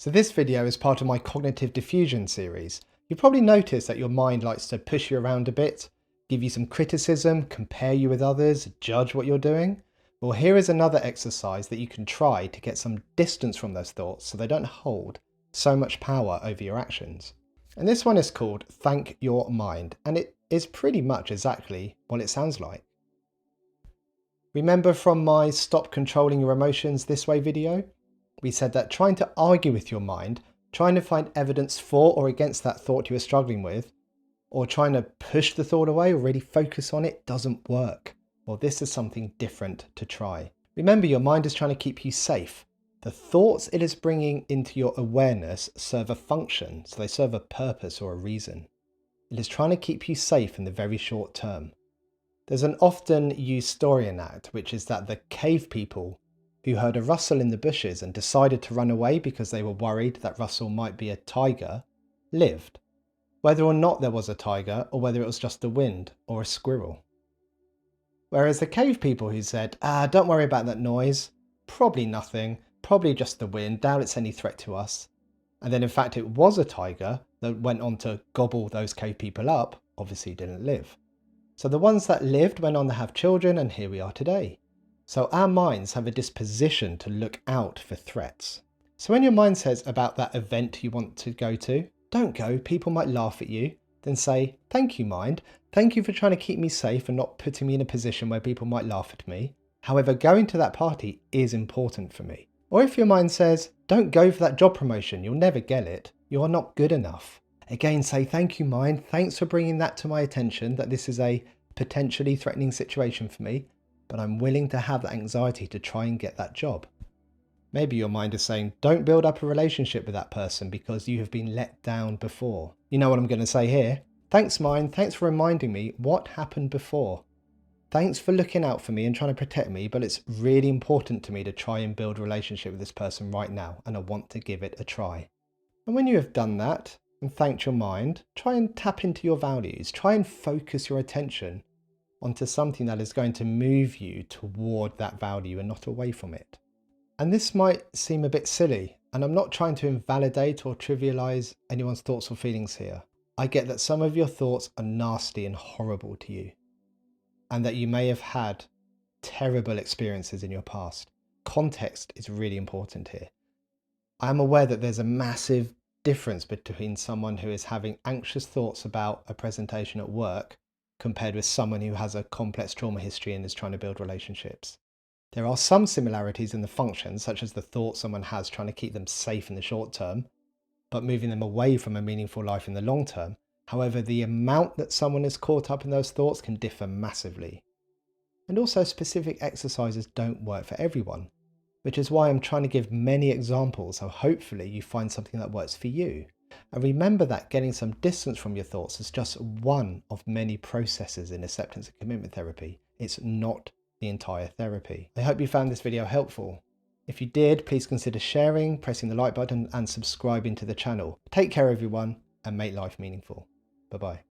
So this video is part of my cognitive diffusion series. You've probably noticed that your mind likes to push you around a bit, give you some criticism, compare you with others, judge what you're doing. Well, here is another exercise that you can try to get some distance from those thoughts so they don't hold so much power over your actions. And this one is called Thank Your Mind, and it is pretty much exactly what it sounds like. Remember from my Stop Controlling Your Emotions This Way video? We said that trying to argue with your mind, trying to find evidence for or against that thought you were struggling with, or trying to push the thought away or really focus on it doesn't work. Well, this is something different to try. Remember, your mind is trying to keep you safe. The thoughts it is bringing into your awareness serve a function, so they serve a purpose or a reason. It is trying to keep you safe in the very short term. There's an often used story in that, which is that the cave people who heard a rustle in the bushes and decided to run away because they were worried that rustle might be a tiger, lived, whether or not there was a tiger or whether it was just the wind or a squirrel. Whereas the cave people who said, don't worry about that noise, probably nothing, probably just the wind, doubt it's any threat to us. And then in fact it was a tiger that went on to gobble those cave people up, obviously didn't live. So the ones that lived went on to have children, and here we are today. So our minds have a disposition to look out for threats. So when your mind says about that event you want to go to, don't go, people might laugh at you. Then say, thank you mind, thank you for trying to keep me safe and not putting me in a position where people might laugh at me. However, going to that party is important for me. Or if your mind says, don't go for that job promotion, you'll never get it, you are not good enough. Again, say, thank you mind, thanks for bringing that to my attention, that this is a potentially threatening situation for me, but I'm willing to have that anxiety to try and get that job. Maybe your mind is saying, don't build up a relationship with that person because you have been let down before. You know what I'm going to say here? Thanks mind, thanks for reminding me what happened before. Thanks for looking out for me and trying to protect me, but it's really important to me to try and build a relationship with this person right now, and I want to give it a try. And when you have done that and thanked your mind, try and tap into your values. Try and focus your attention onto something that is going to move you toward that value and not away from it. And this might seem a bit silly, and I'm not trying to invalidate or trivialize anyone's thoughts or feelings here. I get that some of your thoughts are nasty and horrible to you, and that you may have had terrible experiences in your past. Context is really important here. I am aware that there's a massive difference between someone who is having anxious thoughts about a presentation at work compared with someone who has a complex trauma history and is trying to build relationships. There are some similarities in the functions, such as the thought someone has trying to keep them safe in the short term, but moving them away from a meaningful life in the long term. However, the amount that someone is caught up in those thoughts can differ massively. And also specific exercises don't work for everyone, which is why I'm trying to give many examples, so hopefully you find something that works for you. And remember that getting some distance from your thoughts is just one of many processes in acceptance and commitment therapy. It's not the entire therapy. I hope you found this video helpful. If you did, please consider sharing, pressing the like button and subscribing to the channel. Take care everyone, and make life meaningful. Bye-bye.